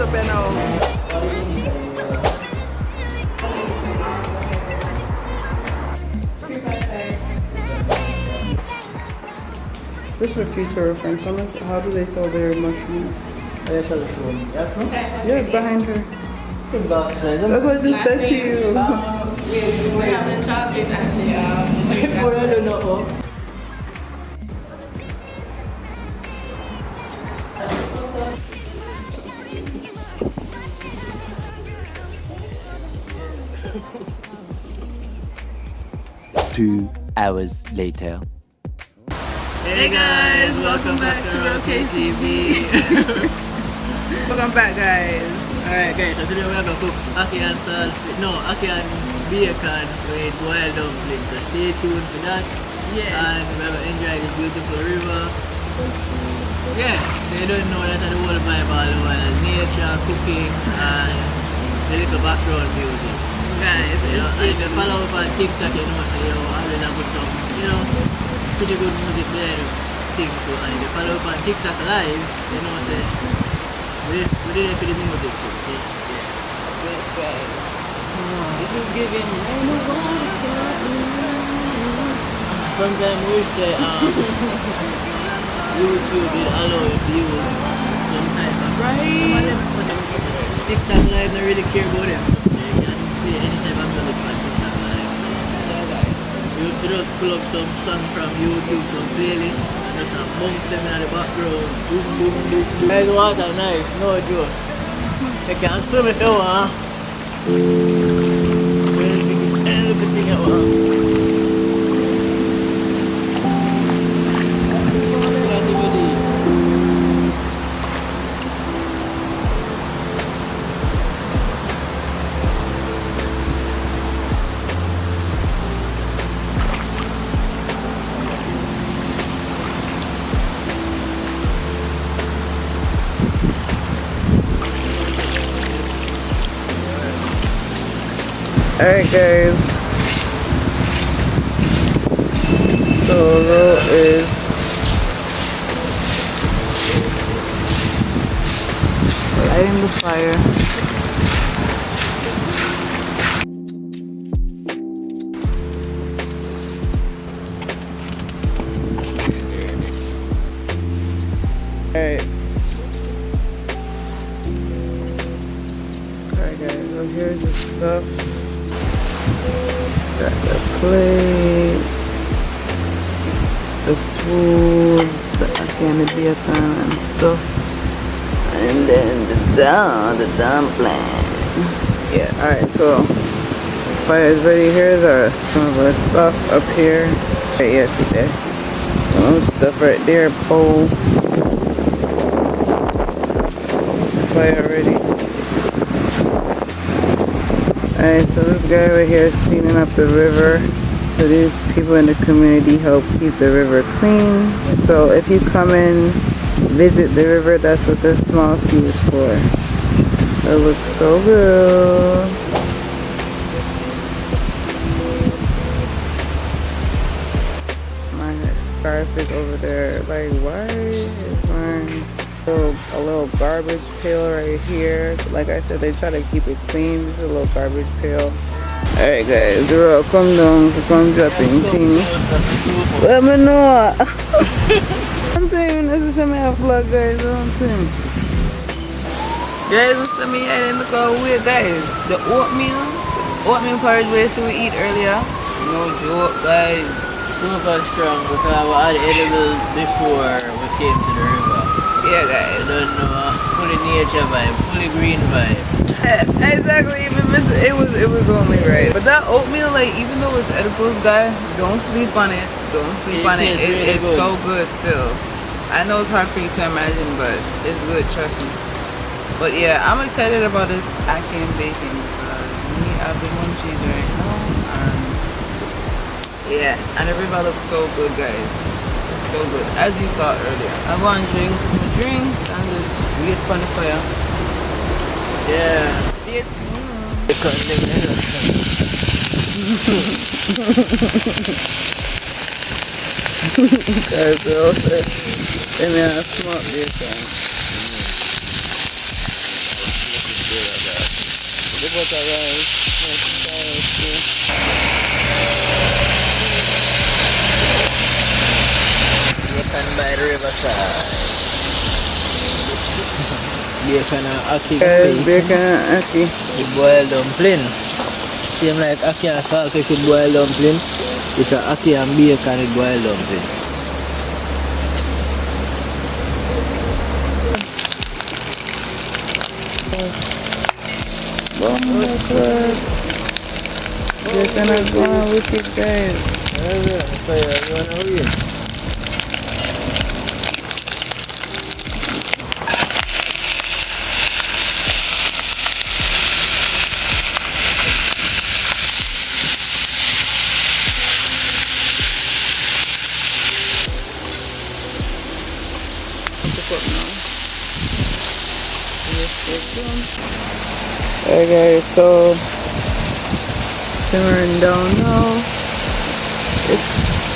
up here now. Just for future reference, how do they sell their mushrooms? Yeah, behind her. That's what I just said to you. We have the chocolate and the I don't know. 2 hours later. Hey guys, welcome back to ROKTV. Welcome back guys. Alright guys, so today we're gonna cook ackee and ackee and bacon with wild dumplings. So stay tuned for that. Yeah. And we're gonna enjoy this beautiful river. Yeah, so you don't know that the whole vibe all the while. Nature, cooking, and the little background music. Guys, You know, and if you follow up on TikTok, you know, so you always have put some, pretty good music there to sing to. And if you follow up on TikTok live, you know, say, we did it for the music too. So, yeah. Yes guys. This is giving Sometimes we say, YouTube will allow you to use sometimes. Right. TikTok live don't really care about them. They can play any type of music on TikTok live. You should just pull up some song from YouTube, some playlist, and just bounce them in the background. Boom, boom, boom. Guys, water nice, no joke. You can swim if you want. Anything you want. Alright guys, so Ro is lighting the fire. Alright. Alright guys, so here's the stuff. Got the plate, the tools, the ackee and the bacon and stuff, and then the dumpling. Yeah, alright, so fire is ready. Here's some of our stuff up here. Right, yes, there. Some of the stuff right there, pole. Fire ready. Alright, so this guy right here is cleaning up the river. So these people in the community help keep the river clean. So if you come and visit the river, that's what this small fee is for. It looks so good. My scarf is over there. Like, why is mine? A little garbage pail right here. Like I said, they try to keep it clean. This is a little garbage pail. Alright guys, Duro, come down to come dropping things. Let me know. I'm saying this is a vlog guys, I'm saying. Guys, what's me and look how weird guys. The oatmeal porridge we eat earlier. No joke guys. Super strong because we had edibles before we came to the river. Yeah guys. I don't know, fully nature vibe, fully green vibe. Exactly, even it was only right. But that oatmeal, like, even though it's edibles, guys, don't sleep on it. Don't sleep on it. It's so good still. I know it's hard for you to imagine, but it's good, trust me. But yeah, I'm excited about this ackee and bacon because I've been munching right now. Yeah, and the river looks so good, guys. So good, as you saw earlier. I'm going to drink my drinks and just wait for the fire. Yeah. Stay tuned. Because they never guys, they may have smoked this one. the butter rice. Bacon by the riverside. Bacon and ackee. Guys, bacon and ackee. The boiled dumpling. Same like ackee and saltfish with boiled dumpling. It's a ackee and bacon with boiled dumpling. Oh my god. Bacon is going wicked, guys. Alright guys, so simmering down now. It's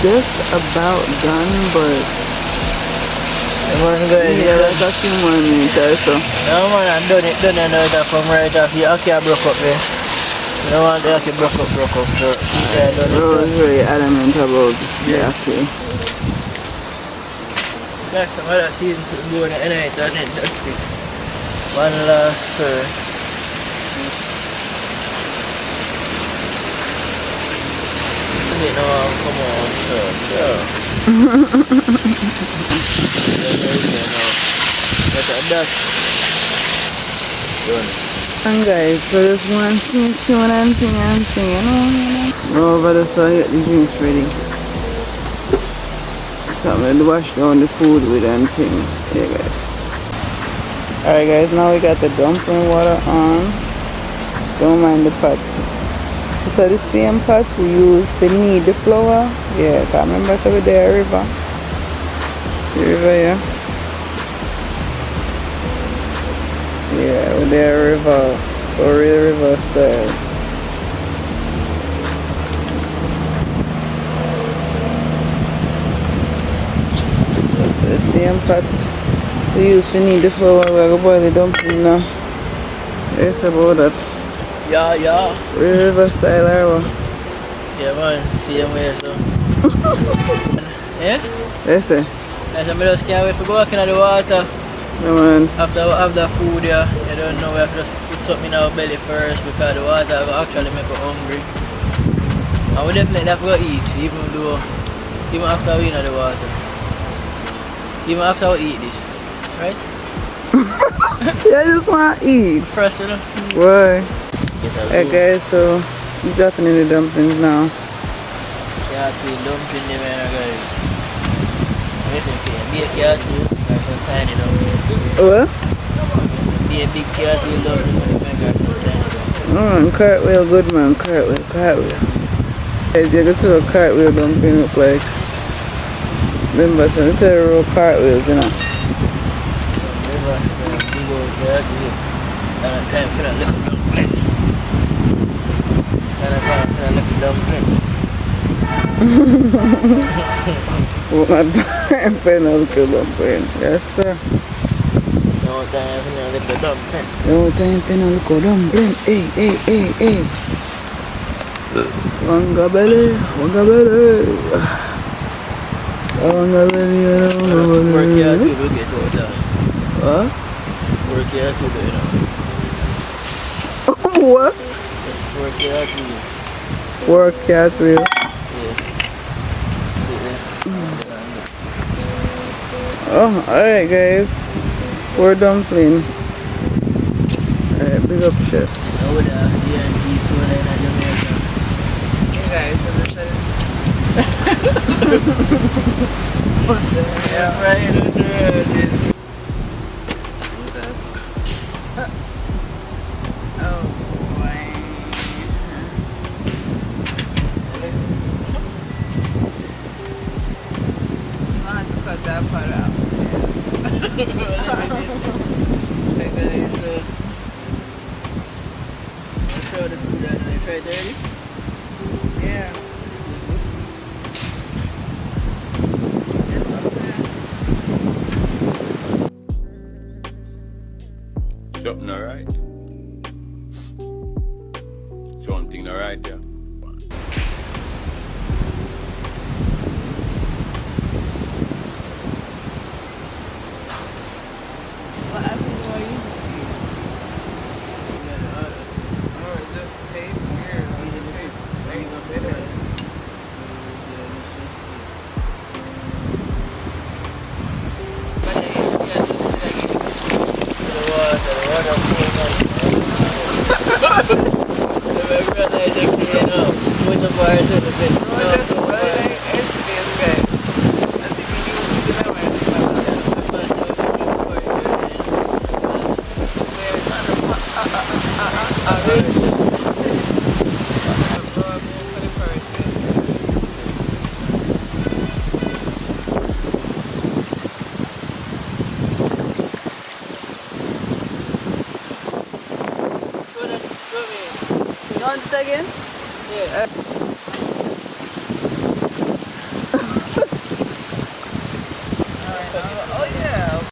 just about done, but yeah, like a few more minutes or so. No man, I'm done it from right off. The ackee broke up there. You don't want the ackee broke up, so yeah, done it. Bro was very adamant about the ackee. Got some other season to go in the night, done it, that's it. One last no, come on, And guys, so this one thing, you know. Go over there so I get the drinks ready. So I'm going to wash down the food with and things. Yeah guys. Alright guys, now we got the dumpling water on. Don't mind the pot. So the same pot we use for knead the flour. Yeah, I remember so we there a river. See river here? Yeah, we're there a river. So real river style. That's the same pot we use for knead the flour. We're going to boil the dumpling now. Yes, about that. Yeah. River style or what? Yeah man, same way so. Yeah? Yes sir. I just can't wait to go back in the water. No man. After we have the food here, you don't know, we have to just put something in our belly first because the water will actually make us hungry. And we definitely have to go eat, even after we in the water. Even after we eat this, right? Yeah, I just want to eat. First, you know? Why? Alright guys, so I'm dropping in the dumplings now. Yeah, to dumpling them guys. Listen, be a cat too, that's a sign it up. What? Be a big cat to dumpling, Oh, cartwheel good man, cartwheel. Guys, you can see what cartwheel dumpling look like. Remember, so I tell you real cartwheels, you know. Time for that little dumpling. What time for a little dumpling? Yes sir. No time for a little dumpling. No time for a little dumpling. Hey. Wanga belly. Work here too, look at all that. What? Work here too, you know. What? It's work here too. Work cartwheel. Oh, alright guys. We're dumpling. Alright, big up chef. So the D&D soda in Jamaica. Hey guys, so this is What the hell? Right, that part out. Let's show the food out there. Try dirty? Yeah. Something alright? the bars a little bit. No, just like headspace, guys. I think we use it in our way. You want it again? Yeah.